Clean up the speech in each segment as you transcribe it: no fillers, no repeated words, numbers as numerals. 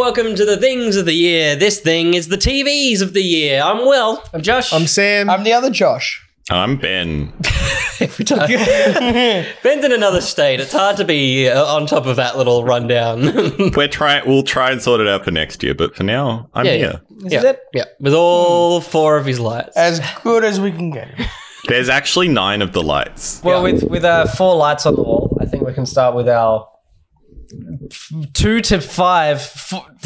welcome to the things of the year. This thing is the TVs of the year. I'm Will. I'm Josh. I'm Sam. I'm the other Josh. I'm Ben. Every time. Ben's in another state. It's hard to be on top of that little rundown. We'll try and sort it out for next year, but for now, I'm here. Is it? Yeah, with all four of his lights. As good as we can get. There's actually 9 of the lights. Well, with 4 lights on the wall, I think we can start with our 2 to 5.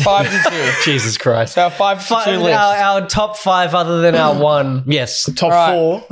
5 to 2. Jesus Christ. So 5 to 2 list. Our top 5 other than our 1. Yes. Top Right. 4.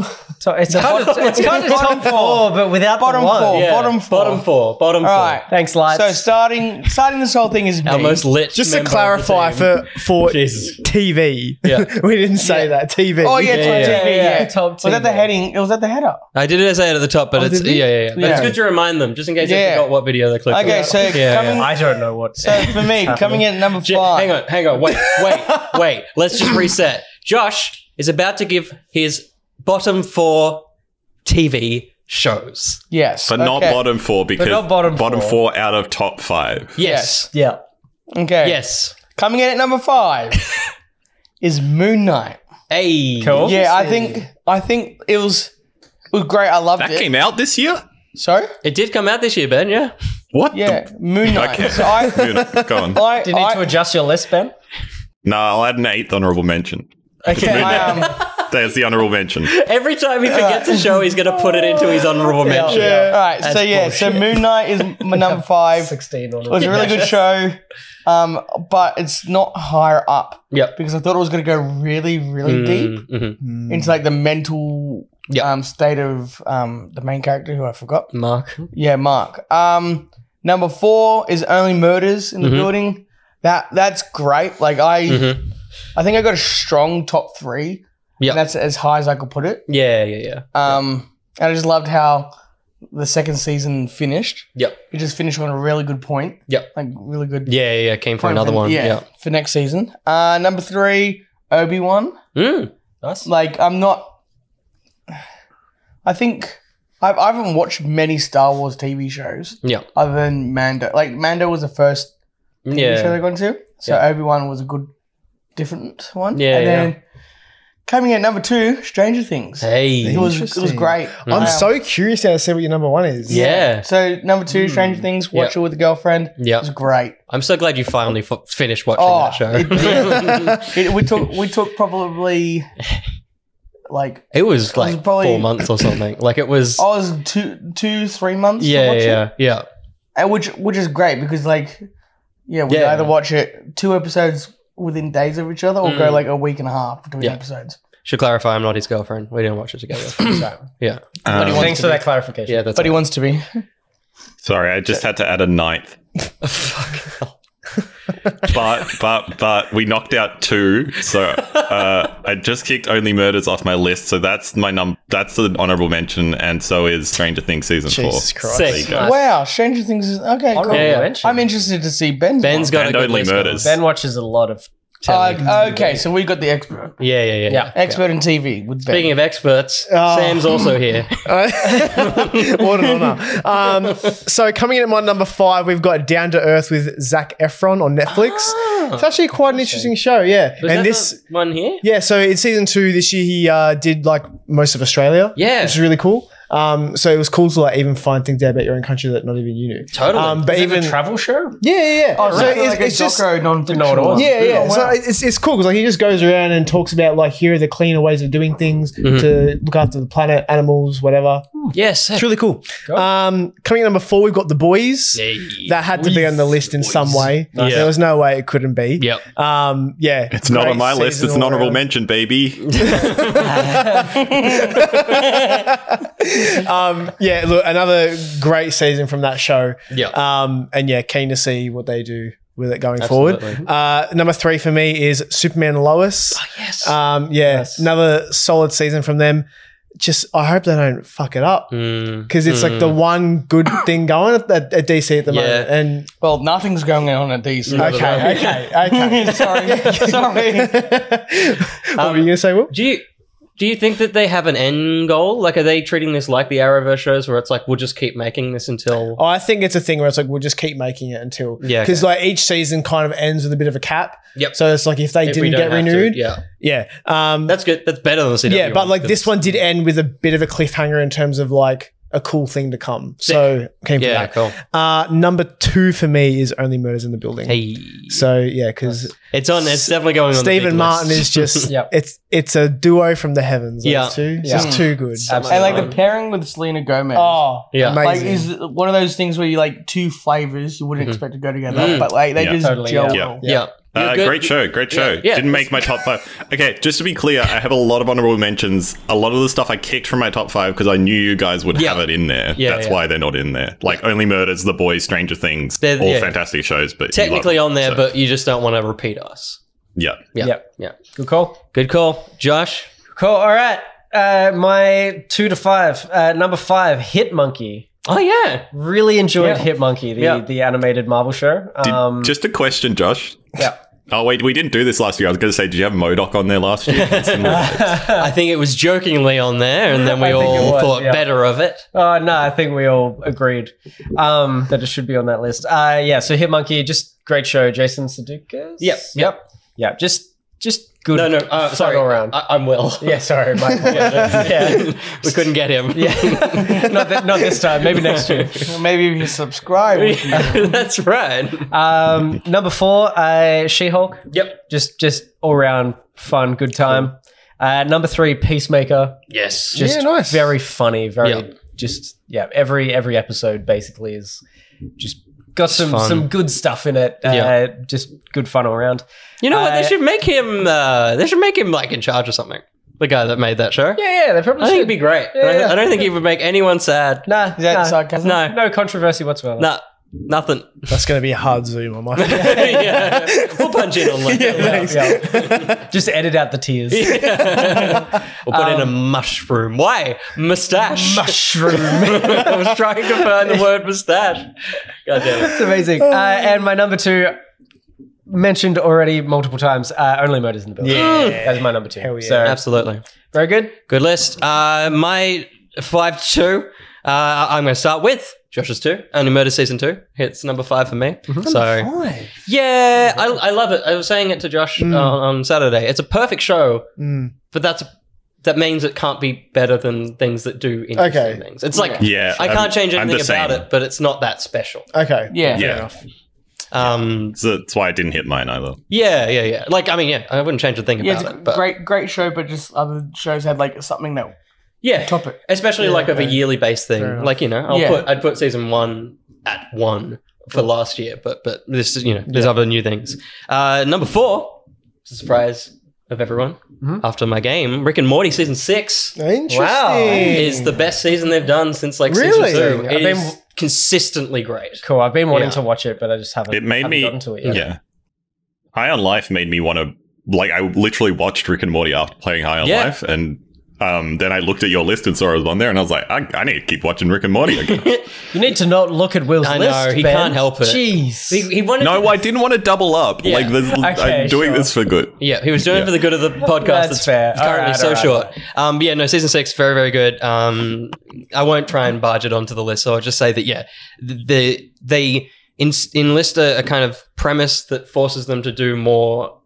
It's kind of top 4, but without Bottom the 1. 4. Yeah. Bottom 4. Bottom 4. Bottom 4. All right. Thanks, lights. So starting this whole thing is me. Our most lit Just to member of the clarify team. for Jesus. TV. Yeah. We didn't say that. TV. Oh yeah, Yeah, TV. Yeah. Top Was that the TV. heading? It was at the header. I did say it at the top, but it's did we? yeah. But it's Yeah. good to remind them, just in case they Yeah. forgot what video they clicked. Okay, on. so coming. I don't know what. So for me, coming in at number 5. Hang on. Wait. Let's just reset. Josh is about to give his bottom 4 TV shows. Yes, But not bottom 4 because not bottom 4 out of top 5. Yes. Yeah. Okay. Yes. Coming in at number 5 is Moon Knight. Hey. Cool. Yeah, I think it was great. I loved That it. came out this year? Sorry? It did come out this year, Ben, yeah? What? Yeah, Moon Knight. Okay. So I, Go on. Do you need to adjust your list, Ben? No, I'll add an 8th honorable mention. Okay. There's the honorable mention. Every time he forgets a show, he's going to put it into his honorable mention. all right. So That's so Moon Knight is my number 5. 16 on It was a really good show, but it's not higher up. Yep. Because I thought it was going to go really, really deep Mm-hmm. into like the mental Yep. state of the main character who I forgot. Mark. Yeah, Mark. Number 4 is Only Murders in the Building. That's great. Like I think I got a strong top 3. Yep. And that's as high as I could put it. Yeah. And I just loved how the second season finished. Yep. It just finished on a really good point. Yep. Like really good. Yeah. Came for point another one. Yeah, for next season. Number 3, Obi-Wan. Nice. Like I think I haven't watched many Star Wars TV shows Yeah. other than Mando. Like Mando was the first TV show they got into. So Obi-Wan was a good different one. Yeah, And then coming at number 2, Stranger Things. Hey. It was Interesting. great. I'm so curious now to see what your number 1 is. Yeah. So number 2, Stranger Things, watch it with a girlfriend. Yeah. It was great. I'm so glad you finally finished watching that show. We took probably like It was like was probably- 4 months or something. Like it was. I was 3 months. to yeah, watch it. yeah. And which is great because like we Yeah. either watch it 2 episodes within days of each other or go like a week and a half between Yeah. episodes. Should clarify, I'm not his girlfriend. We didn't watch it together. So, Yeah. Thanks for that clarification. Yeah, that's but he wants to be. Sorry, I just had to add a 9th. But we knocked out 2, so I just kicked Only Murders off my list. So that's my that's the honorable mention, and so is Stranger Things season 4. Jesus Christ. Sick. There you go. Nice. Wow, Stranger Things is okay. Cool. Yeah. I'm interested to see Ben's. Ben's got And a good Only list. Murders. Ben watches a lot of okay, so we got the expert. Yeah. Expert in TV with Ben. Speaking of experts, Sam's also here. What an honor. So coming in at my number 5, we've got Down to Earth with Zac Efron on Netflix. It's actually quite an interesting show, yeah. Was and that this, the one here? yeah, so in season 2 this year, he did like most of Australia. Yeah. Which is really cool. So it was cool to like even find things out about your own country that not even you knew. Totally. But Is it even a travel show? yeah. Oh, So really? it's just non-fiction. what it was. yeah. Oh, wow. So it's cool because like he just goes around and talks about like here are the cleaner ways of doing things to look after the planet, animals, whatever. Yes. It's really cool. Coming in number 4, we've got The Boys. That had to be on the list in some way. Yeah. There was no way it couldn't be. Yep. Yeah. It's not great on my list. season It's an all honorable around. mention, baby. Yeah, look, another great season from that show. Yeah. And yeah, keen to see what they do with it going Absolutely. forward. Number 3 for me is Superman and Lois. Oh, yes. Yeah, another solid season from them. Just, I hope they don't fuck it up because it's like the one good thing going at DC at the moment. And Well, nothing's going on at DC. okay. sorry. What were you gonna say, Will? Do Do you think that they have an end goal? Like, are they treating this like the Arrowverse shows where it's like, we'll just keep making this until... Oh, I think it's a thing where it's like, we'll just keep making it until... Yeah, Because like each season kind of ends with a bit of a cap. Yep. So it's like if they If we didn't don't get have to, renewed. yeah. Yeah. That's good. That's better than the CW Yeah, but one, like 'cause- this one did end with a bit of a cliffhanger in terms of like a cool thing to come. So came for Yeah, that. cool. Number 2 for me is Only Murders in the Building. Hey. So yeah, because It's definitely going on the Stephen big Martin list. is just Yep. it's a duo from the heavens. Those Yeah. two. It's Yeah. just too good. Absolutely. And like the pairing with Selena Gomez. Oh, Yeah. Amazing. Like is one of those things where you like two flavors you wouldn't expect to go together, but like they Yeah. just Totally, gel yeah. well. Yeah. You're good. Great show. Yeah. Didn't make my top 5. Okay, just to be clear, I have a lot of honorable mentions. A lot of the stuff I kicked from my top 5 because I knew you guys would Yeah. have it in there. Yeah, That's yeah. why they're not in there. Like Only Murders, The Boys, Stranger Things, They're- all yeah. fantastic shows. But you Technically love on there, them, so- but you just don't want to repeat us. yeah. Yeah. Yep. Yeah. good call. Good call. Josh? Cool. All right. My 2 to 5. Number 5, Hit Monkey. Oh, yeah. Really enjoyed Yeah. Hit Monkey, Yeah. the animated Marvel show. Just a question, Josh. Yeah. Oh wait, we didn't do this last year. I was going to say, did you have MODOK on there last year? I think it was jokingly on there, and then we I think it all was, thought yeah. better of it. Oh, no, I think we all agreed that it should be on that list. Yeah, so Hit Monkey, just great show. Jason Sudeikis? Yep. Yeah, just good. No, fun sorry. all around. I'm Will. Yeah, sorry. My fault. Yeah. We couldn't get him. Yeah. not this time. Maybe next year. Maybe if you subscribe. we can- That's right. Number 4, She-Hulk. Yep. Just all round fun, good time. Number 3, Peacemaker. Yes. Just Yeah, nice. very funny. Very Yeah. just every episode basically is just got fun. some good stuff in it. Yeah. Just good fun all around. You know what? They Uh, should make him. They should make him like in charge or something. The guy that made that show. Yeah, they probably I think should. it'd be great. Yeah. I don't think he would make anyone sad. Nah, Is that sarcasm? No. no controversy whatsoever. Nah, nothing. That's going to be a hard zoom on my phone. Yeah. We'll punch in on that. Yeah. Just edit out the tears. We'll put in a mushroom. Why? Mustache. Mushroom. I was trying to find the word mustache. God damn it. It's amazing. And my number 2, mentioned already multiple times, Only Murders in the Building. Yeah. That's my number 2. Hell yeah. So Absolutely. very good. Good list. My 5 to 2. I'm going to start with Josh's 2. Only Murder Season 2. Hits number 5 for me. So, yeah, I love it. I was saying it to Josh on Saturday. It's a perfect show, but that means it can't be better than things that do interesting Okay. things. It's like, Yeah, I can't change I'm anything the about same. it, but it's not that special. Okay. Yeah. Fair Yeah. enough. So that's why I didn't hit mine either. Yeah. Like, I mean, yeah, I wouldn't change a thing Yeah, about it's a it. But great show, but just other shows had like something that yeah, top it. especially like of a yearly based thing. Fair enough. Like, you know, I'd put season 1 at 1 for last year, but this is, you know, there's other new things. Number 4, surprise of everyone, after my game, Rick and Morty season 6 Interesting. Wow. is the best season they've done since like Really? season 2. I've It been- is consistently great. Cool. I've been wanting Yeah. to watch it, but I just haven't. It made haven't me, gotten to it yet. yeah. High on Life made me want to, like, I literally watched Rick and Morty after playing High on Yeah. Life, and then I looked at your list and saw it was on there, and I was like, I need to keep watching Rick and Morty again. You need to not look at Will's I list. know, he Ben. can't help it. Jeez. He wanted No, to, I didn't want to double up. Yeah. Like, Okay, I'm doing sure. this for good. yeah, he was doing it for the good of the podcast. That's fair. It's currently Alright, so alright, short. But yeah, no, season 6, very, very good. I won't try and barge it onto the list, so I'll just say that, yeah, they enlist a kind of premise that forces them to do more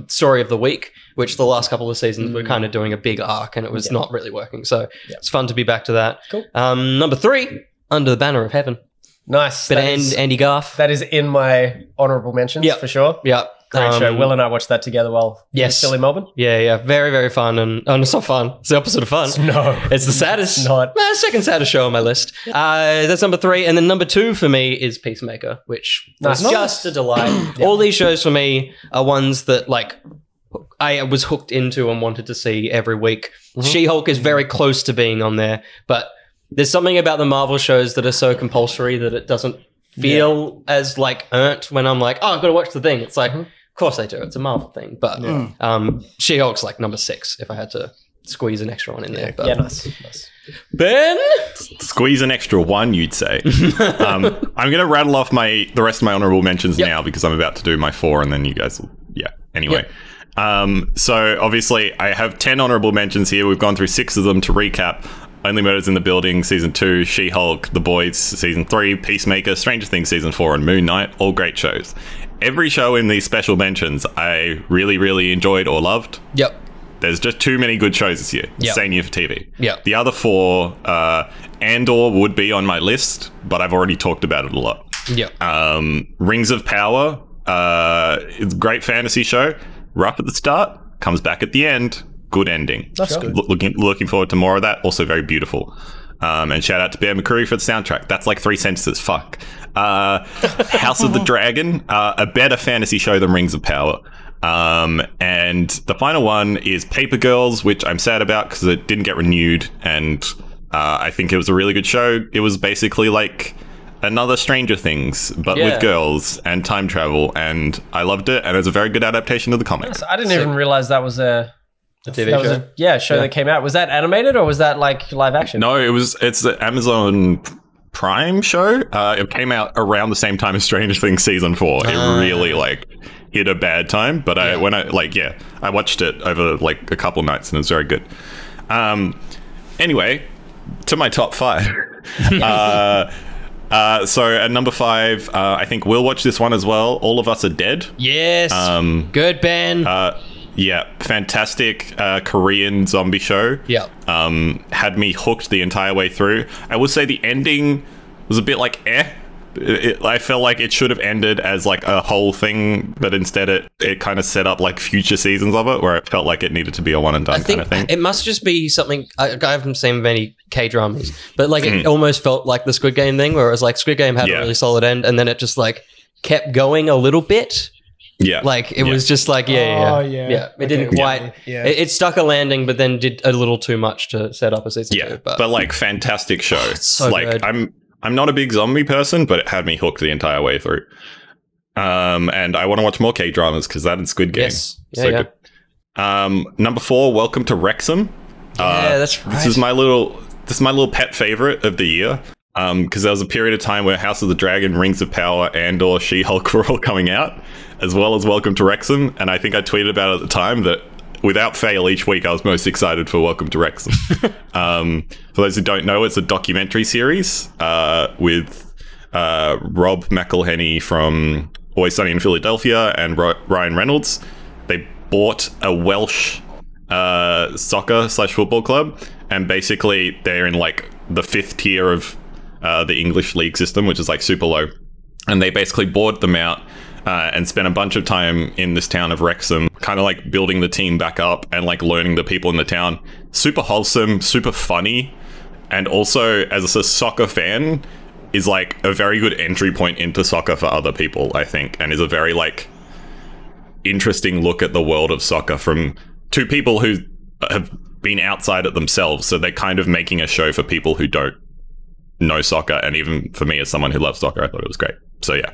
story of the week, which the last couple of seasons were kind of doing a big arc, and it was not really working. So it's fun to be back to that. Cool. Number 3, Under the Banner of Heaven. Nice. Bit of That is- Andy Garth. that is in my honourable mentions Yeah. for sure. Yeah. Great show. Will and I watched that together while he was Yes. still in Melbourne. Yeah. Very, very fun. And it's not fun. It's the opposite of fun. No. It's the saddest. not. Second saddest show on my list. That's number 3. And then number 2 for me is Peacemaker, which was Nice. just a delight. All these shows for me are ones that, like, I was hooked into and wanted to see every week. She-Hulk is very close to being on there, but there's something about the Marvel shows that are so compulsory that it doesn't feel as, like, earned when I'm like, oh, I've got to watch the thing. It's like, of course I do. It's a Marvel thing. But She-Hulk's like number 6 if I had to squeeze an extra one in there. But Yeah, nice. Ben? Squeeze an extra 1, you'd say. I'm going to rattle off the rest of my honorable mentions now because I'm about to do my 4, and then you guys will, yeah. Anyway. So obviously I have 10 honorable mentions here. We've gone through 6 of them to recap. Only Murders in the Building, Season 2, She-Hulk, The Boys, Season 3, Peacemaker, Stranger Things, Season 4, and Moon Knight. All great shows. Every show in these special mentions I really, really enjoyed or loved. Yep. There's just too many good shows this year. Yep. Same year for TV. Yep. The other 4, Andor would be on my list, but I've already talked about it a lot. Yep. Rings of Power, it's a great fantasy show. Rough at the start, comes back at the end. Good ending. That's good. Looking forward to more of that. Also very beautiful. And shout out to Bear McCreary for the soundtrack. That's like 3 sentences. Fuck. House of the Dragon, a better fantasy show than Rings of Power. And the final one is Paper Girls, which I'm sad about because it didn't get renewed. And I think it was a really good show. It was basically like another Stranger Things, but with girls and time travel. And I loved it. And it was a very good adaptation of the comic. I didn't even realize that was a TV that was show. a show that came out. Was that animated or was that like live action? No, it's the Amazon Prime show. It came out around the same time as Stranger Things Season 4. It really like hit a bad time, but I watched it over like a couple nights and it was very good. Anyway, to my top 5. So at number 5, I think we'll watch this one as well. All of Us Are Dead. Yes. Good, Ben. Yeah, fantastic Korean zombie show. Yeah. Had me hooked the entire way through. I would say the ending was a bit like I felt like it should have ended as like a whole thing, but instead it kind of set up like future seasons of it where it felt like it needed to be a one and done kind of thing. It must just be something, I haven't seen many K-dramas, but like it almost felt like the Squid Game thing where it was like Squid Game had a really solid end and then it just like kept going a little bit. Yeah. Like it was just like, it didn't quite, it stuck a landing, but then did a little too much to set up a season 2. But like fantastic show. It's so like good. I'm not a big zombie person, but it had me hooked the entire way through. And I want to watch more K-dramas because that and Squid Game. Yes. Good. Number 4, Welcome to Wrexham. That's right. This is my little pet favorite of the year. Because there was a period of time where House of the Dragon, Rings of Power, and/or She-Hulk were all coming out, as well as Welcome to Wrexham. And I think I tweeted about it at the time that without fail, each week I was most excited for Welcome to Wrexham. For those who don't know, it's a documentary series with Rob McElhenney from Always Sunny in Philadelphia and Ryan Reynolds. They bought a Welsh soccer/football club, and basically they're in like the 5th tier of the English league system, which is like super low. And they basically bought them out and spent a bunch of time in this town of Wrexham, kind of like building the team back up and like learning the people in the town. Super wholesome, super funny. And also, as a soccer fan, is like a very good entry point into soccer for other people, I think. And is a very like interesting look at the world of soccer from 2 people who have been outside it themselves. So they're kind of making a show for people who don't know soccer. And even for me as someone who loves soccer, I thought it was great. So yeah,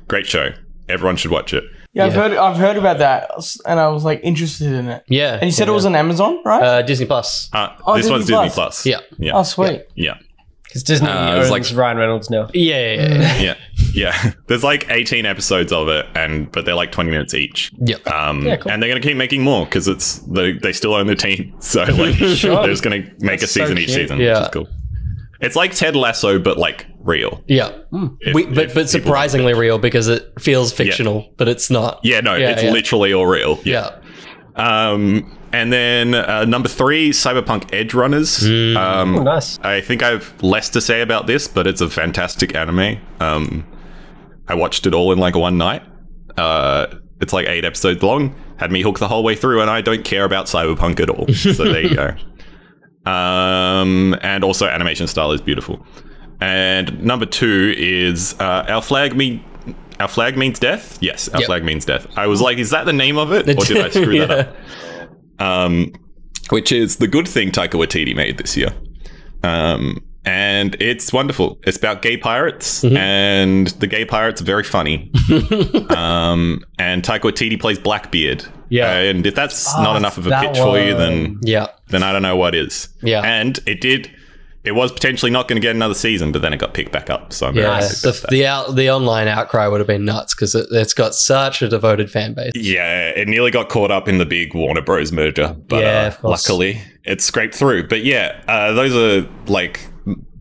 great show. Everyone should watch it. Yeah, I've heard about that, and I was like interested in it. Yeah. And you said it was on Amazon, right? Disney Plus. This one's Disney Plus. Yeah. Oh, sweet. Yeah. Because Disney owns like Ryan Reynolds now. Yeah. Yeah. There's like 18 episodes of it, but they're like 20 minutes each. Yep. Cool. And they're going to keep making more because they still own the team. So like they're just going to make a season each season, which is cool. It's like Ted Lasso, but like real. Yeah. But surprisingly real because it feels fictional, but it's not. Yeah, no, it's literally all real. Yeah. And then number 3, Cyberpunk Edge Runners. Nice. I think I have less to say about this, but it's a fantastic anime. I watched it all in like one night. It's like 8 episodes long. Had me hooked the whole way through, and I don't care about Cyberpunk at all. So there you go. And also animation style is beautiful. And number 2 is Our Flag Means Death. Yes, Our Flag Means Death. I was like, is that the name of it, or did I screw that up? Which is the good thing Taika Waititi made this year. And it's wonderful. It's about gay pirates, and the gay pirates are very funny. And Taika Waititi plays Blackbeard. Yeah. And if that's not enough of a pitch for you, then I don't know what is. Yeah. And it did it was potentially not going to get another season, but then it got picked back up. So I'm very Yeah, happy about that. the online outcry would have been nuts because it's got such a devoted fan base. Yeah, it nearly got caught up in the big Warner Bros. Merger, but Yeah, of course. luckily it scraped through. But yeah, those are like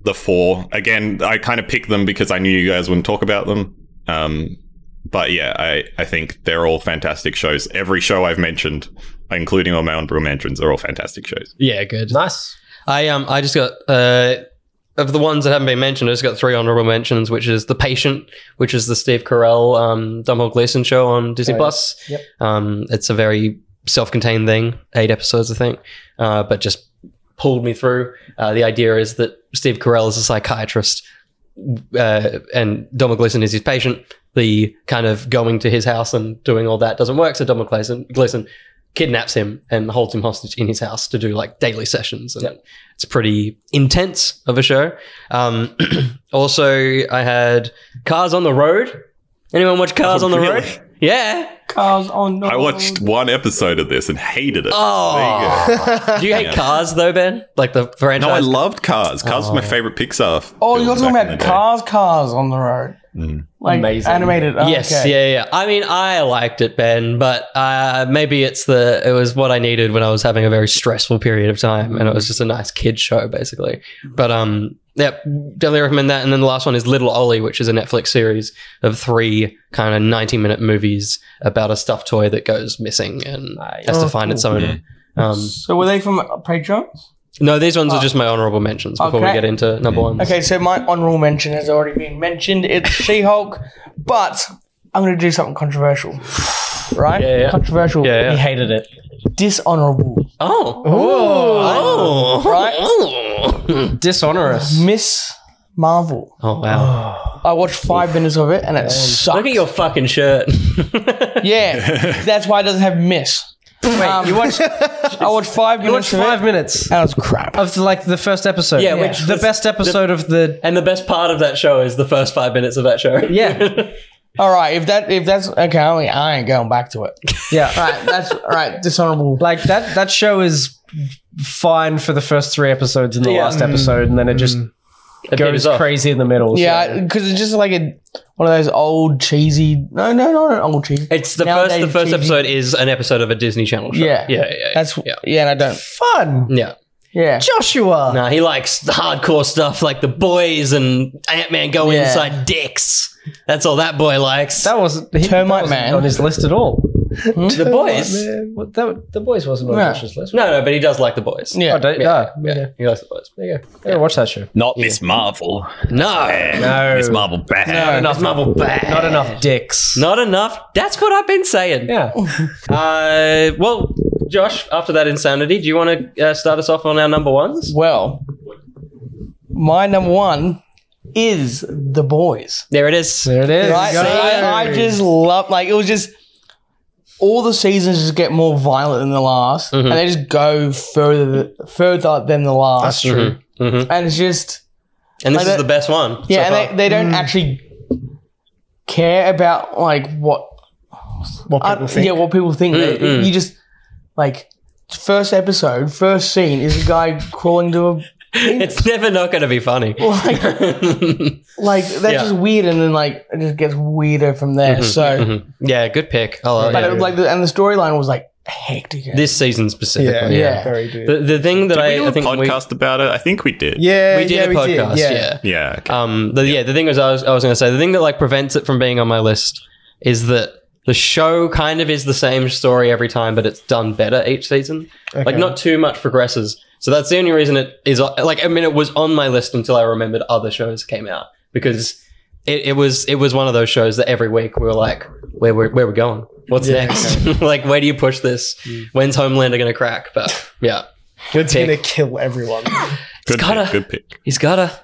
the 4. Again, I kind of picked them because I knew you guys wouldn't talk about them. But yeah, I think they're all fantastic shows. Every show I've mentioned, including all my honorable mentions, are all fantastic shows. Yeah, good. Nice. I just got of the ones that haven't been mentioned, I just got 3 honorable mentions, which is The Patient, which is the Steve Carell, Domhnall Gleeson show on Disney Plus. Yep. It's a very self-contained thing, 8 episodes, I think, but just pulled me through. The idea is that Steve Carell is a psychiatrist, and Domhnall Gleeson is his patient. The kind of going to his house and doing all that doesn't work, so Domhnall Gleeson kidnaps him and holds him hostage in his house to do like daily sessions, and it's pretty intense of a show. Also, I had Cars on the Road. Anyone watch Cars on the really? Road? Yeah. Cars on the I watched one episode of this and hated it. Oh, There you go. do you hate Cars though, Ben? Like the franchise? No, I loved Cars. Cars was my favorite Pixar. Oh, film you're talking back in about the day. Cars on the road. Like Amazing. animated. Oh, Yes, okay. yeah. I mean, I liked it, Ben, but maybe it was what I needed when I was having a very stressful period of time, and it was just a nice kid show, basically. But yeah, definitely recommend that. And then the last one is Little Ollie, which is a Netflix series of 3 kind of 90-minute movies about a stuffed toy that goes missing and has to find its owner. So were they from Patreon? No, these ones are just my honorable mentions before we Okay. get into number ones. Okay, so my honorable mention has already been mentioned. It's She-Hulk, but I'm going to do something controversial. Right? Yeah. Controversial. Yeah. He hated it. Dishonorable. Oh. Right? Oh. Dishonorous. Miss Marvel. Oh, wow. I watched 5 minutes of it and it sucked. Look at your fucking shirt. Yeah, that's why it doesn't have Miss. Wait, you watched I watched 5 you watched minutes of 5 it minutes and it was crap. of like the first episode. Yeah, which the was best episode of the And the best part of that show is the first 5 minutes of that show. yeah All right, if that's okay, I ain't going back to it. yeah. All right, dishonorable. Like that show is fine for the first 3 episodes in the last episode, and then it just It goes peters off. crazy in the middle. so- Yeah, because it's just like one of those old cheesy. No, not an old cheesy. It's the Nowadays first cheesy. episode is an episode of a Disney Channel show. Yeah, Yeah. That's yeah. yeah, and I don't. fun. Yeah. Yeah, Joshua. Nah, he likes the hardcore stuff like the boys and Ant-Man go Yeah. inside dicks. That's all that boy likes. That wasn't Termite wasn't Man. on his list at all. the boys. What, the boys wasn't on Yeah. Josh's list. No, but he does like the boys. yeah. Oh, don't, Yeah. yeah. Yeah. He likes the boys. There you go. Yeah, watch that show. Not Miss Marvel. No. No. Miss Marvel bad. Not enough Marvel bad. Not enough dicks. Not enough. That's what I've been saying. Yeah. Well, Josh, after that insanity, do you want to start us off on our number ones? Well, my number 1 is The Boys. There it is. There it is. Right? Go. I just love it was just all the seasons just get more violent than the last, and they just go further than the last. That's true. And it's just And this Like is the best one. yeah, so and far. they don't actually care about like what people think. Yeah, what people think. You just like first episode, first scene is a guy crawling to a It's never not going to be funny. like that's Yeah. just weird, and then like it just gets weirder from there. So, Yeah, good pick. I love but it. it, like and the storyline was like hectic. This season specifically. Yeah. Very good. The thing that Did we do I a think podcast about it? I think we did. Yeah, we did a podcast. Yeah. Yeah. Yeah. okay. The thing was, I was going to say the thing that like prevents it from being on my list is that the show kind of is the same story every time, but it's done better each season. Like not too much progresses. So that's the only reason it is like. I mean, it was on my list until I remembered other shows came out because it was one of those shows that every week we were like, where we going? What's next? Like, where do you push this? When's Homelander going to crack? But yeah, It's going to kill everyone. Good pick. he's gotta.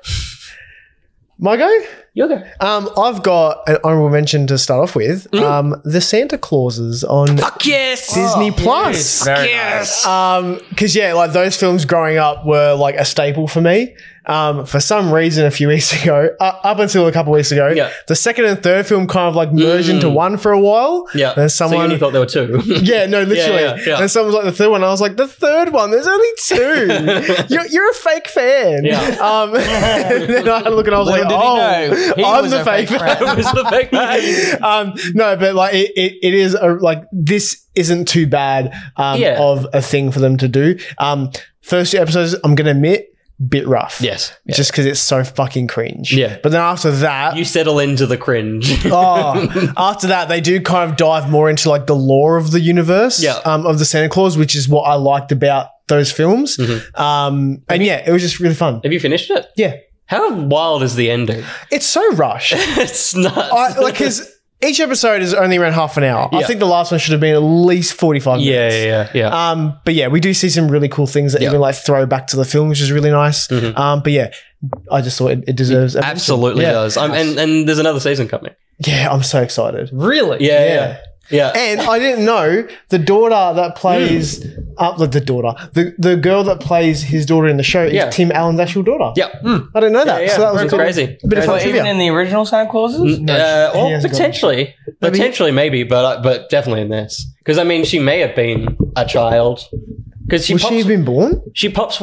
My go? You'll go. I've got an honorable mention to start off with. The Santa Clauses on Yes. Disney Plus. Very nice. Because like those films growing up were like a staple for me. for some reason a few weeks ago, up until a couple weeks ago, Yeah. the second and third film kind of like merged into one for a while. Yeah. And So you someone only thought there were two. yeah, no, literally. Yeah. And someone was like, the third one. I was like, the third one? There's only two. you're a fake fan. Yeah. And then I had a look and I was like, did he know? He I'm was the a fake fake fan. It was the fake man. No, but like it is like this isn't too bad Yeah. of a thing for them to do. First two episodes, I'm gonna admit, bit rough. Yes. Yeah. Just because it's so fucking cringe. Yeah. But then after that, You settle into the cringe. after that, they do kind of dive more into like the lore of the universe Yeah. of the Santa Claus, which is what I liked about those films. And yeah, it was just really fun. Have you finished it? Yeah. How wild is the ending? It's so rushed. It's nuts. Because each episode is only around half an hour. I Yeah. think the last one should have been at least 45 minutes. yeah. But yeah, we do see some really cool things that Yeah. even like throw back to the film, which is really nice. But yeah, I just thought it deserves a mention. Absolutely Yeah. does. And there's another season coming. Yeah, I'm so excited. Really? Yeah. And I didn't know the daughter that plays the girl that plays his daughter in the show is Yeah. Tim Allen's actual daughter. Yeah. I didn't know that. Yeah, So that was it's cool. crazy. Bit of fun Well, even trivia. in the original Santa Clauses? Or hasn't potentially, maybe, but definitely in this. Because I mean, she may have been a child. Because she Was she even born? she pops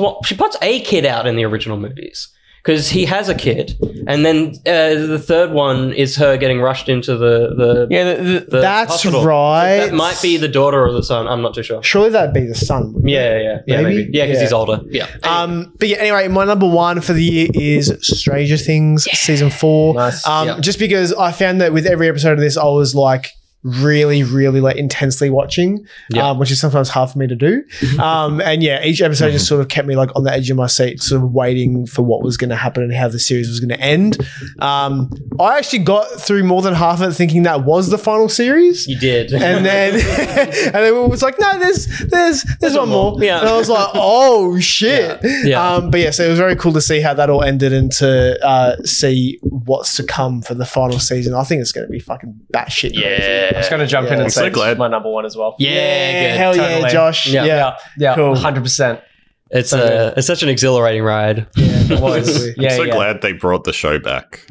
a kid out in the original movies. Because he has a kid, and then the third one is her getting rushed into the That's hospital. right. That might be the daughter or the son. I'm not too sure. Surely that'd be the son. wouldn't it? Yeah, Maybe? maybe. Yeah, because Yeah. he's older. Yeah. But yeah, anyway, my number one for the year is Stranger Things season 4. Nice. Yeah. Just because I found that with every episode of this, I was like really, really like intensely watching, Yeah. which is sometimes hard for me to do. And yeah, each episode just sort of kept me like on the edge of my seat, sort of waiting for what was going to happen and how the series was going to end. I actually got through more than half of it thinking that was the final series. You did. And then it was like, no, there's one more. Yeah. And I was like, oh shit. Yeah. But yeah, so it was very cool to see how that all ended and to see what's to come for the final season. I think it's going to be fucking batshit. crazy. I'm just going to jump in Yeah. and I'm say so it's glad. my number one as well. Yeah, good. Hell yeah, Totally. Josh. Yeah. Yeah. Yeah, Cool. 100%. It's So it's such an exhilarating ride. It was. Absolutely. Yeah, I'm so yeah. glad they brought the show back.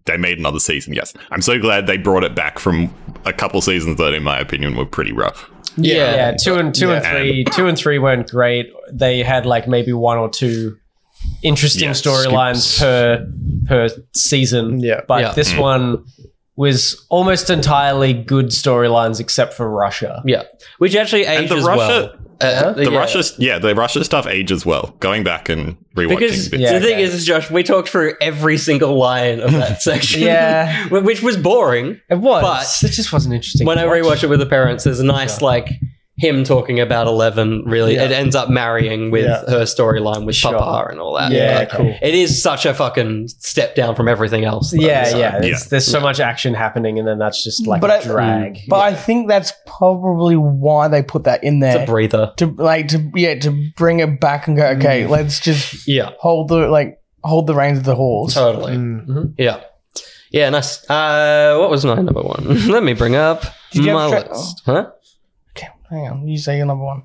They made another season. Yes, I'm so glad they brought it back from a couple seasons that, in my opinion, were pretty rough. Yeah, two and Yeah. three weren't great. They had like maybe one or two interesting Yeah, storylines per season. Yeah. But Yeah. this one was almost entirely good storylines except for Russia. Yeah, which actually ages the Russia- well. The Russia stuff ages well. Going back and rewatching Because bits. Yeah, the thing okay. is, Josh, we talked through every single line of that section. Yeah. which was boring. It was. But It just wasn't interesting. when to I watch. rewatch it with the parents, there's a nice like him talking about 11. Really, Yeah. it ends up marrying with Yeah. her storyline with Sure. Papa and all that. Yeah, Like, cool. It is such a fucking step down from everything else. though, Yeah, so- yeah. Yeah. There's so much action happening, and then that's just like But a drag. But I think that's probably why they put that in It's there. a breather. to bring it back and go, okay, let's just Yeah, hold the reins of the horse. totally. Yeah. Yeah, nice. What was my number one? Let me bring up Did you my have tra- list. Huh? Okay, hang on. You say your number one.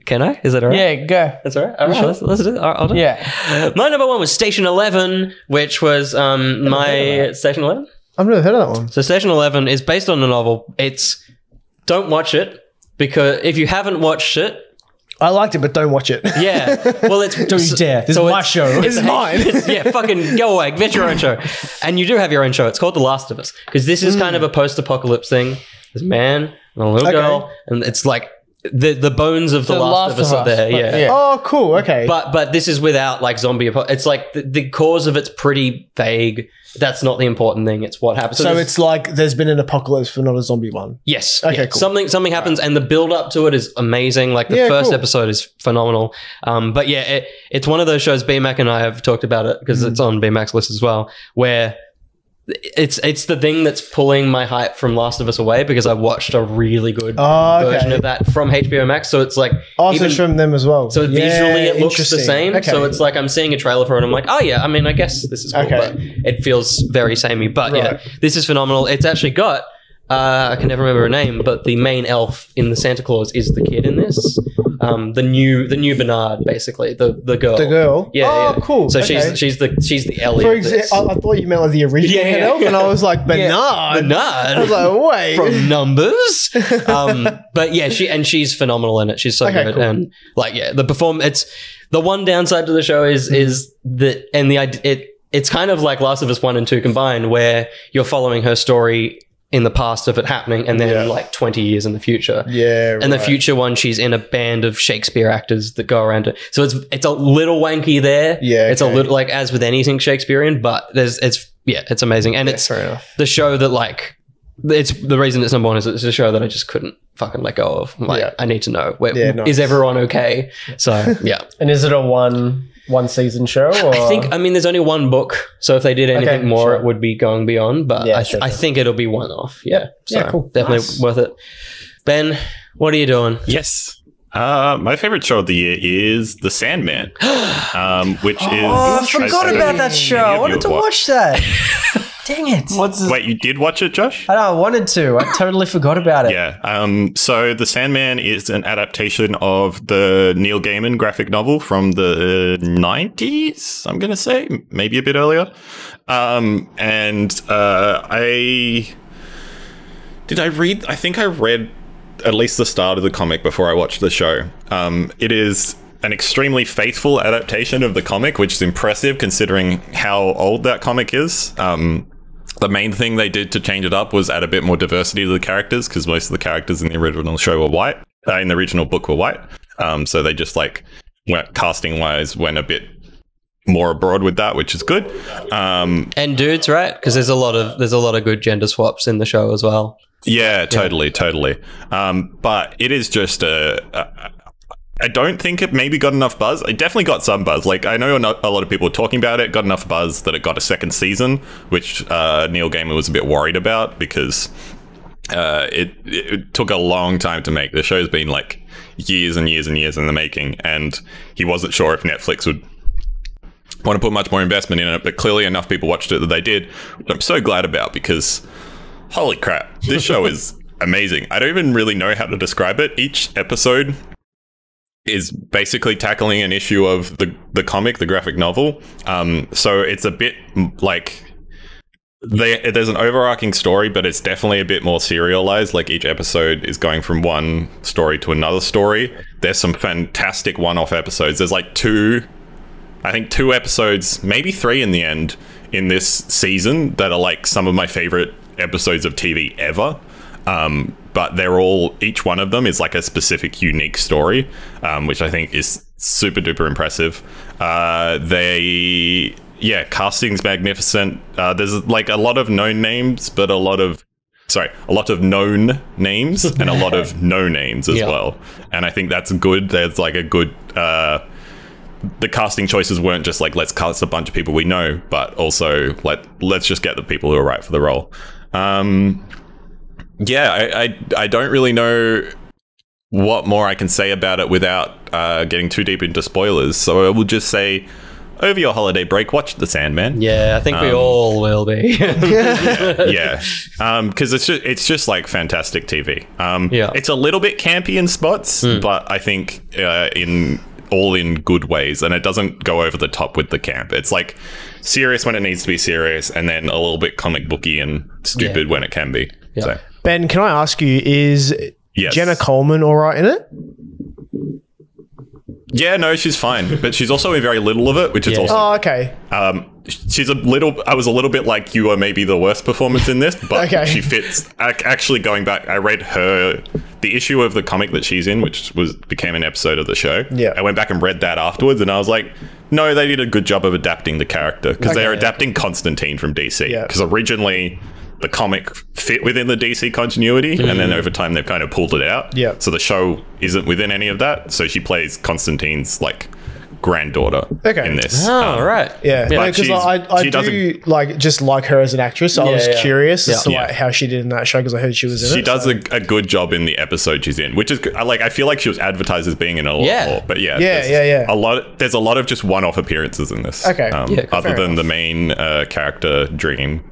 Can I? Is that all right? Yeah, go. That's all right. All right, let's do it. All right, I'll do it. Yeah. My number one was Station 11, which was my Station 11. I've never heard of that one. So Station 11 is based on a novel. Don't watch it because if you haven't watched it, I liked it, but don't watch it. yeah. Well, it's Don't you dare. This is my show. This is mine. Yeah, fucking go away, get your own show. And you do have your own show. It's called The Last of Us because this is kind of a post-apocalypse thing. There's a man and a little Okay. girl, and it's like the bones of the Last of Us are there. but Yeah. Oh, cool. Okay. But this is without like zombie. It's like the cause of it's pretty vague. That's not the important thing. It's what happens. so there's- it's like there's been an apocalypse, but not a zombie one. yes. Okay, yeah. cool. Something happens, and the build up to it is amazing. Like the Yeah, first cool. episode is phenomenal. But yeah, it's one of those shows. BMAC and I have talked about it because it's on BMAC's list as well. Where it's the thing that's pulling my hype from Last of Us away because I watched a really good Oh, okay. version of that from HBO Max. So it's like Also even- from them as well. So Yeah, visually, it looks the interesting. same. Okay. So it's like I'm seeing a trailer for it, and I'm like, oh yeah. I mean, I guess this is cool, Okay. but it feels very samey. But yeah, Right. this is phenomenal. It's actually got I can never remember her name, but the main elf in the Santa Claus is the kid in this. the new Bernard, basically the girl. The girl. Yeah. Oh, yeah. cool. So Okay. she's the Ellie. For of this. example, I thought you meant like the original Yeah, head yeah, elf, and I was like, Bernard. Bernard. I was like, wait. From Numbers. But yeah, she's phenomenal in it. She's so Okay, good. cool. And like, yeah, it's the one downside to the show is that, and it's kind of like Last of Us 1 and 2 combined, where you're following her story in the past of it happening and then like 20 years in the future. Yeah. And the future one, she's in a band of Shakespeare actors that go around it. So it's a little wanky there. Yeah, It's a okay. little, like, as with anything Shakespearean, but it's amazing. And it's fair enough. the show that, like, it's the reason it's number one is it's a show that I just couldn't fucking let go of. Like, Yeah. I need to know, Yeah, nice. is everyone okay? So yeah. And is it a one season show? Or? I mean, there's only one book, so if they did anything Okay, more, sure. it would be going beyond. But Yeah, I sure. think it'll be one off. Yeah, so Yeah, cool. definitely Nice. worth it. Ben, what are you doing? Yes. My favorite show of the year is The Sandman, which is. Oh, I forgot about that show. I wanted to watch that. Dang it. What's this? Wait, you did watch it, Josh? I know, I wanted to. I totally forgot about it. Yeah. So The Sandman is an adaptation of the Neil Gaiman graphic novel from the 90s, I'm going to say, maybe a bit earlier. I think I read at least the start of the comic before I watched the show. It is an extremely faithful adaptation of the comic, which is impressive considering how old that comic is. The main thing they did to change it up was add a bit more diversity to the characters, because most of the characters in the original show were white. In the original book were white. So they just casting wise went a bit more abroad with that, which is good. And dudes, right? Because there's a lot of good gender swaps in the show as well. Yeah, totally. But it is just I don't think it maybe got enough buzz. It definitely got some buzz. Like, I know a lot of people were talking about it. Got enough buzz that it got a second season, which Neil Gaiman was a bit worried about because it took a long time to make. The show's been like years and years and years in the making, and he wasn't sure if Netflix would want to put much more investment in it. But clearly enough people watched it that they did, which I'm so glad about, because holy crap, this show is amazing. I don't even really know how to describe it. Each episode is basically tackling an issue of the comic, the graphic novel. So it's a bit like there's an overarching story, but it's definitely a bit more serialized. Like, each episode is going from one story to another story. There's some fantastic one-off episodes. There's like two episodes, maybe three in the end, in this season that are like some of my favorite episodes of TV ever. But they're all, each one of them is like a specific unique story, which I think is super duper impressive. Casting's magnificent. There's like a lot of known names, but a lot of known names and a lot of no names as well. And I think that's good. There's like a good, the casting choices weren't just like, let's cast a bunch of people we know, but also let's just get the people who are right for the role. I don't really know what more I can say about it without getting too deep into spoilers. So I will just say, over your holiday break, watch The Sandman. Yeah, I think we all will be. Yeah, because it's just like fantastic TV. It's a little bit campy in spots, but I think in good ways, and it doesn't go over the top with the camp. It's like serious when it needs to be serious, and then a little bit comic booky and stupid when it can be. Yeah. So. Ben, can I ask you, is Yes. Jenna Coleman all right in it? Yeah, no, she's fine, but she's also in very little of it, which is Yeah. also. Oh, okay. She's I was a little bit like, you are maybe the worst performance in this, but Okay. she fits. Actually, going back, I read the issue of the comic that she's in, which became an episode of the show. Yeah. I went back and read that afterwards, and I was like, no, they did a good job of adapting the character, because they're adapting Constantine from DC. Yeah. Because originally the comic fit within the DC continuity, and then over time they've kind of pulled it out. Yeah. So the show isn't within any of that. So she plays Constantine's like granddaughter in this. Oh, right. Yeah, But because I she do like her as an actress. So I was yeah. curious as to Yeah. like how she did in that show, because I heard she was in it. She does a good job in the episode she's in, which is like, I feel like she was advertised as being in a lot more. But there's a lot of just one-off appearances in this. Okay. Other than the main character Dream,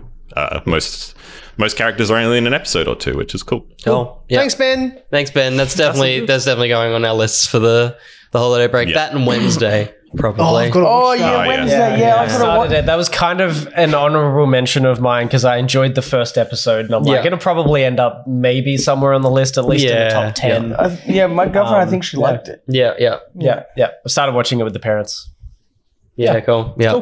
most most characters are only in an episode or two, which is cool. Oh, yeah. Thanks, Ben. Thanks, Ben. That's definitely going on our lists for the holiday break. Yeah. That and Wednesday, probably. Oh, I've got to Oh watch that. yeah, yeah. Wednesday. Yeah, I Started could have. it. That was kind of an honorable mention of mine because I enjoyed the first episode, and I'm like, Yeah. it'll probably end up maybe somewhere on the list, at least in Yeah, the top 10. Yeah, my girlfriend. I think she liked it. Yeah. Yeah. I started watching it with the parents. Yeah, cool. Yeah.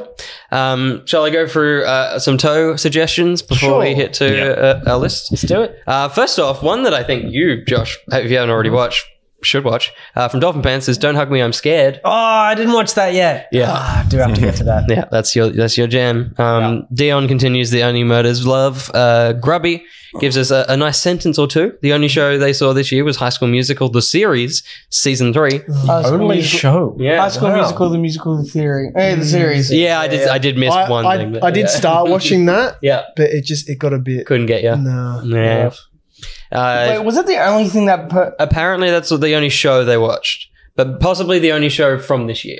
Shall I go through some toe suggestions before we hit to our list? Let's do it. First off, one that I think you, Josh, if you haven't already watched, should watch, from Dolphin Pants is Don't Hug Me, I'm Scared. Oh, I didn't watch that yet. Yeah. I do have to get to that. Yeah, that's your jam. Dion continues The Only Murders Love. Grubby gives us a nice sentence or two. The only show they saw this year was High School Musical, the series, season 3. Only show. Yeah. High School Musical, the musical, the theory. Hey, the series. Yeah, I did miss one thing. But I did start watching that, Yeah, but it got a bit. couldn't get you. No. Yeah. Wait, was that the only thing that? Apparently, that's the only show they watched, but possibly the only show from this year.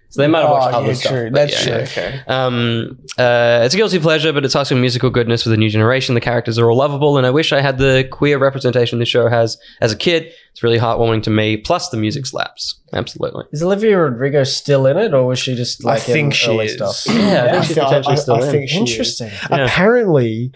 So they might have watched other stuff. True. but That's yeah. true. Okay. It's a guilty pleasure, but it's High School Musical goodness for the new generation. The characters are all lovable, and I wish I had the queer representation this show has as a kid. It's really heartwarming to me. Plus, the music slaps. Absolutely. Is Olivia Rodrigo still in it, or was she just like I think in she early is. stuff? Yeah, I think she's potentially still in. think she is. Interesting. Yeah. Apparently,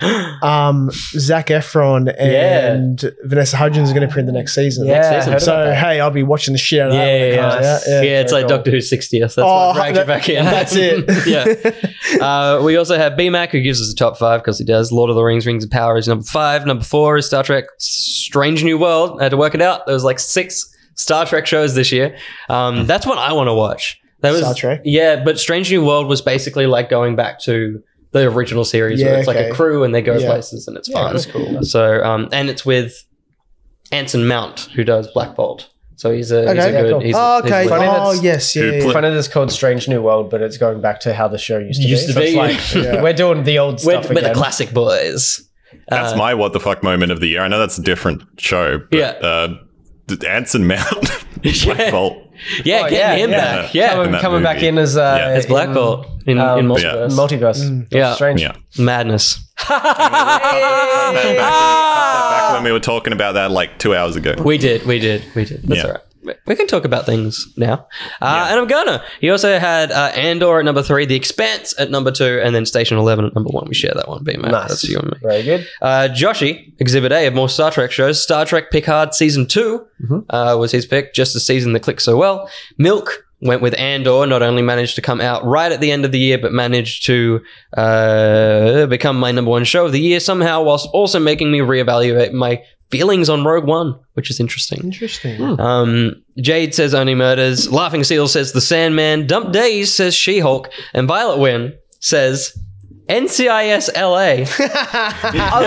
Zac Efron and Vanessa Hudgens are going to appear in the next season. Yeah, Next season. I heard about So that. hey, I'll be watching the shit out of that when it comes out. Yeah, it's very like cool. Doctor Who's 60th. That's Oh, what dragged you back in. that's it. Yeah. We also have BMAC, who gives us a top 5 because he does. Lord of the Rings, Rings of Power is number 5. Number 4 is Star Trek Strange New World. I had to work it out. There was like 6 Star Trek shows this year. That's what I want to watch. That was Star Trek? Yeah, but Strange New World was basically like going back to the original series where Yeah, it's like a okay. crew and they go Yeah. places and it's fun. that's cool. So, and it's with Anson Mount, who does Black Bolt. So he's a Okay, good. cool. He's Oh, he's okay. good. Funny Oh, that's- yes. Yeah. Dude, yeah, put- yeah. Funny that's called Strange New World, but it's going back to how the show used to Used be. to So be. it's like, Yeah. we're doing the old We're stuff the again. classic boys. That's my what the fuck moment of the year. I know that's a different show, but Yeah. Anson Mount, Black Bolt. Yeah, Oh, getting him yeah. back. Yeah. In that coming back movie. in as Yeah. It's Black Bolt in Multiverse. multiverse. Yeah. Strange. Yeah. Madness. Back when we were talking about that like 2 hours ago. We did. That's Yeah. all right. We can talk about things now. And I'm gonna. He also had Andor at number 3, The Expanse at number 2, and then Station 11 at number 1. We share that one, B-Man. Nice. That's you and me. Very good. Joshy, Exhibit A of more Star Trek shows. Star Trek Picard Season 2 was his pick, just a season that clicked so well. Milk went with Andor, not only managed to come out right at the end of the year, but managed to become my number 1 show of the year somehow, whilst also making me reevaluate my feelings on Rogue One, which is interesting. Interesting. Jade says Only Murders. Laughing Seal says The Sandman. Dump Days says She-Hulk. And Violet Wynn says NCIS LA.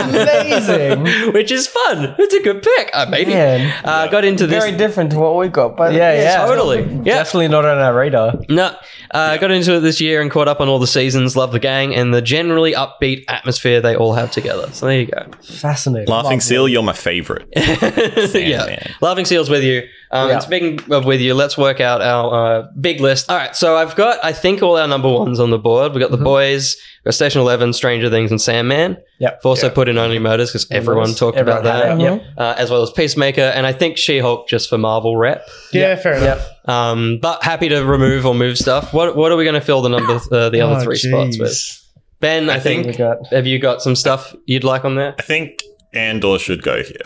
Amazing. Which is fun. It's a good pick. Maybe. Man. Got into this. Very different to what we got, but Yeah. Totally. Yeah. Definitely not on our radar. No. Got into it this year and caught up on all the seasons. Love the gang and the generally upbeat atmosphere they all have together. So there you go. Fascinating. Laughing Seal, you're my favorite. Yeah. Sandman. Laughing Seal's with you. And speaking of with you, let's work out our big list. All right. So I've got, I think, all our number 1s on the board. We've got The Boys, we've got Station 11, Stranger Things, and Sandman. Yep. I've also put in Only Murders because everyone talked Everyone about had that. it. Yep. As well as Peacemaker. And I think She-Hulk just for Marvel rep. Yeah, fair enough. But happy to remove or move stuff. What are we going to fill the the other 3 spots with? Ben, I think, we got- have you got some stuff you'd like on there? I think Andor should go here.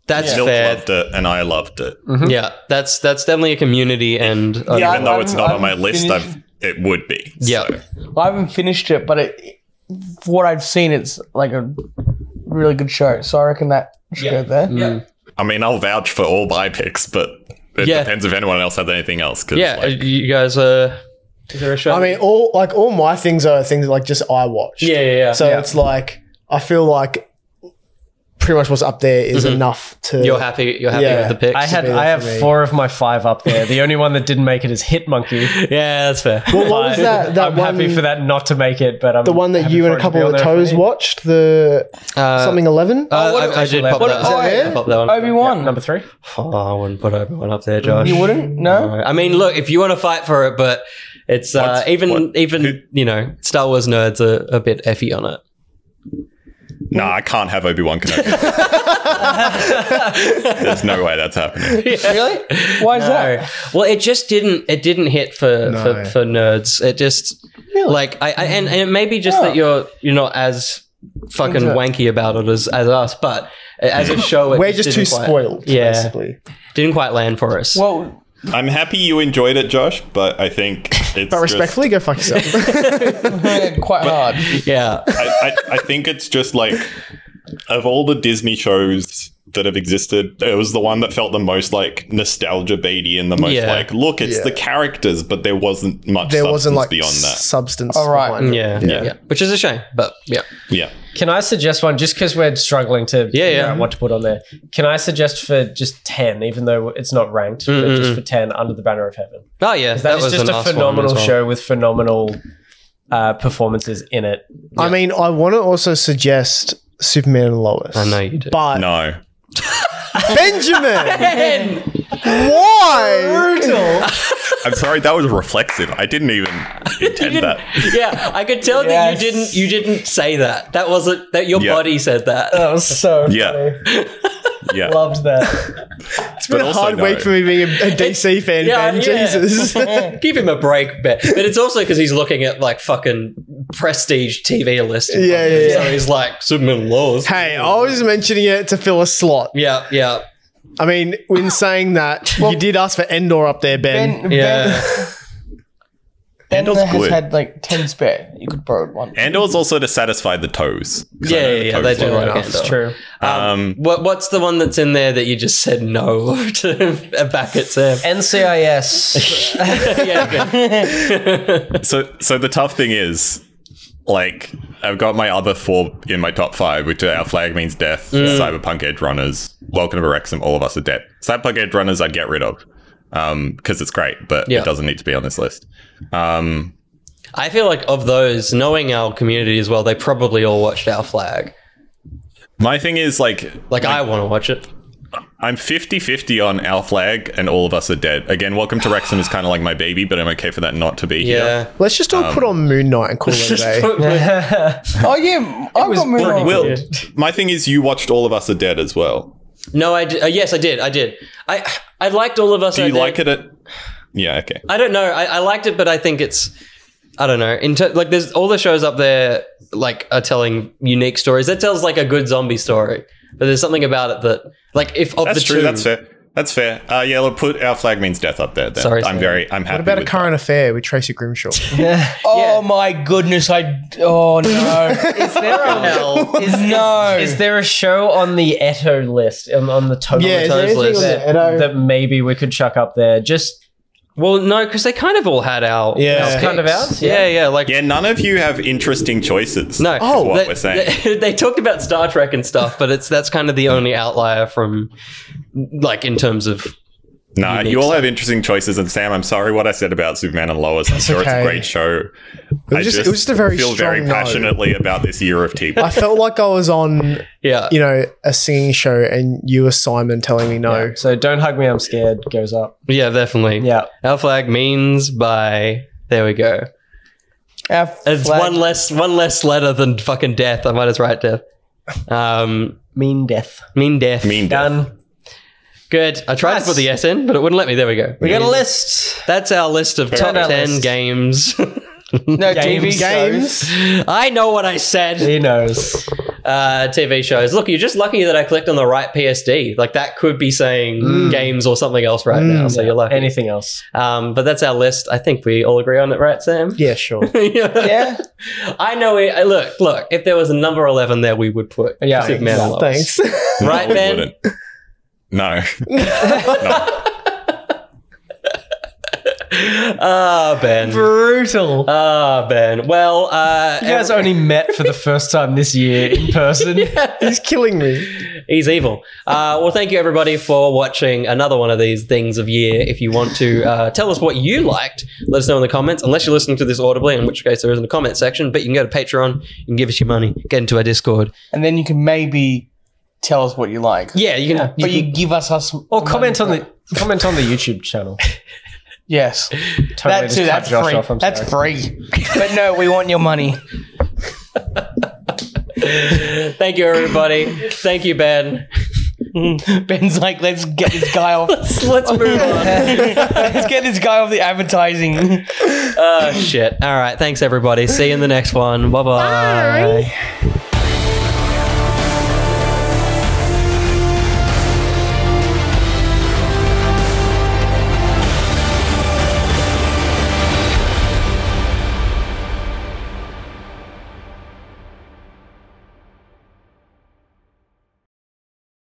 That's Milk fair. loved it, and I loved it. Yeah, that's definitely a community and Even though it's not I on my haven't list, finished- it would be. Yeah. So. I haven't finished it, but for what I've seen, it's like a really good show. So I reckon that should go there. Yeah. I mean, I'll vouch for all my picks, but it Yeah. depends if anyone else has anything else. 'Cause, Yeah, like, you guys is there a show? I mean, all my things are things like just I watched. yeah. So it's like I feel like pretty much what's up there is enough to. You're happy Yeah. with the picks? I have for me. 4 of my 5 up there. The only one that didn't make it is Hit Monkey. Yeah, that's fair. Well, what was that? That I'm one, happy for that not to make it, but I'm the one that happy you and for a it to couple be of on the there for toes me. watched. The something 11. I did pop that. yeah? I popped that one. Obi-Wan. Number 3. Oh, I wouldn't put Obi-Wan up there, Josh. You wouldn't? No? I mean, look, if you want to fight for it, but it's even what- you know, Star Wars nerds are a bit effy on it. Nah, I can't have Obi-Wan Kenobi. There's no way that's happening. Really? Why is that? Well, it just didn't. It didn't hit for nerds. It just like and it may be just that you're not as fucking wanky about it as us, but as a show, We're just too spoiled. Yeah, basically. Didn't quite land for us. Well, I'm happy you enjoyed it, Josh, but I think it's But respectfully, go fuck yourself. quite hard. Yeah. I think it's just like, of all the Disney shows that have existed, it was the one that felt the most like nostalgia baity and the most like, look, it's the characters, but there wasn't much substance beyond that. Substance. All right. behind it. Yeah. Which is a shame, but yeah. Can I suggest one, just because we're struggling to figure out what to put on there? Can I suggest for just 10, even though it's not ranked, but just for 10, Under the Banner of Heaven? Oh yeah, That is just a phenomenal show with phenomenal performances in it. I mean, I want to also suggest Superman and Lois. I know you do. But No. Benjamin! Why? Brutal. I'm sorry, that was reflexive. I didn't even intend that. Yeah, I could tell that you didn't say that. That wasn't that your body said that. That was so Yeah. funny. Yeah. Loved that. It's been a hard week for me being a DC fan, Ben. Jesus. Give him a break, but it's also because he's looking at like fucking prestige TV list. Yeah. So he's like Superman Laws. Hey, I was mentioning it to fill a slot. Yeah. I mean, when saying that, you did ask for Endor up there, Ben. Ben Andor's has good. had like 10 spare. You could borrow one. Andor's also to satisfy the toes. Yeah, they do like Andor. It's true. What's the one that's in there that you just said no to back at Sam? NCIS. Yeah. So the tough thing is, like, I've got my other 4 in my top 5, which are Our Flag Means Death, Cyberpunk Edge Runners, Welcome to Wrexham, All of Us Are Dead. Cyberpunk Edge Runners I'd get rid of because it's great, but it doesn't need to be on this list. I feel like of those, knowing our community as well, they probably all watched Our Flag. My thing is, like I want to watch it. I'm 50-50 on Our Flag and All of Us Are Dead. Again, Welcome to Wrexham is kind of like my baby, but I'm okay for that not to be here. Let's just all put on Moon Knight and call it a day. Oh, yeah. I got Moon Knight. Will, my thing is you watched All of Us Are Dead as well. No, I did. Yes, I did. I liked All of Us. Do you like it? Yeah, okay. I don't know. I liked it, but I think it's, I don't know. Like, there's all the shows up there, like, are telling unique stories. That tells like a good zombie story, but there's something about it that, like, if of That's the true. two, That's fair. That's fair. Yeah, we'll put Our Flag Means Death up there. Then. Sorry, I'm happy. What about a with current affair with Tracy Grimshaw? Oh, my goodness. Oh, no. Is there a show on the ETTO list, on the total Yeah, is there anything list on the Edo? that maybe we could chuck up there? Just well, no, because they kind of all had our Yeah. kind of picks. ours? Yeah. Like, Yeah, none of you have interesting choices. no. is what they, we're saying. They talked about Star Trek and stuff, but that's kind of the only outlier from, like, in terms of. Nah, you all have interesting choices. And Sam, I'm sorry what I said about Superman and Lois. I'm sure it's okay. a great show. It was just a very feel strong very no. passionately about this year of TV. I felt like I was on, Yeah. a singing show and you were Simon telling me no. so Don't Hug Me, I'm Scared goes up. Yeah, definitely. Yeah. Our Flag means by. There we go. It's one less letter than fucking death. I might as write death. Mean Death. Mean death. Mean Death. Done. Good. I tried to put the S in, but it wouldn't let me. There we go. We got a list. That's our list of top our 10 list. games. No, TV Games. shows. I know what I said. He knows. TV shows. Look, you're just lucky that I clicked on the right PSD. Like, that could be saying games or something else right now. So you're lucky. Anything else? But that's our list. I think we all agree on it, right, Sam? Yeah, sure. Yeah. I know. Look. If there was a number 11 there, we would put Superman and Lois. Thanks. Right, No, we Ben? wouldn't. No. No. Ben. Brutal. Ben. Well, You guys only met for the first time this year in person. He's killing me. he's evil. Well, thank you everybody for watching another one of these things of year. If you want to tell us what you liked, let us know in the comments. Unless you're listening to this audibly, in which case there is in the comment section. But you can go to Patreon, you can give us your money, get into our Discord. And then you can maybe tell us what you like. Yeah, you can. But you give us Or comment on the YouTube channel. Yes. Totally That's just cut that's Josh free. off, I'm That's sorry. free. But no, we want your money. Thank you, everybody. Thank you, Ben. Ben's like, let's get this guy off. Let's move on. Let's get this guy off the advertising. Oh, shit. All right. Thanks, everybody. See you in the next one. Bye-bye. Bye.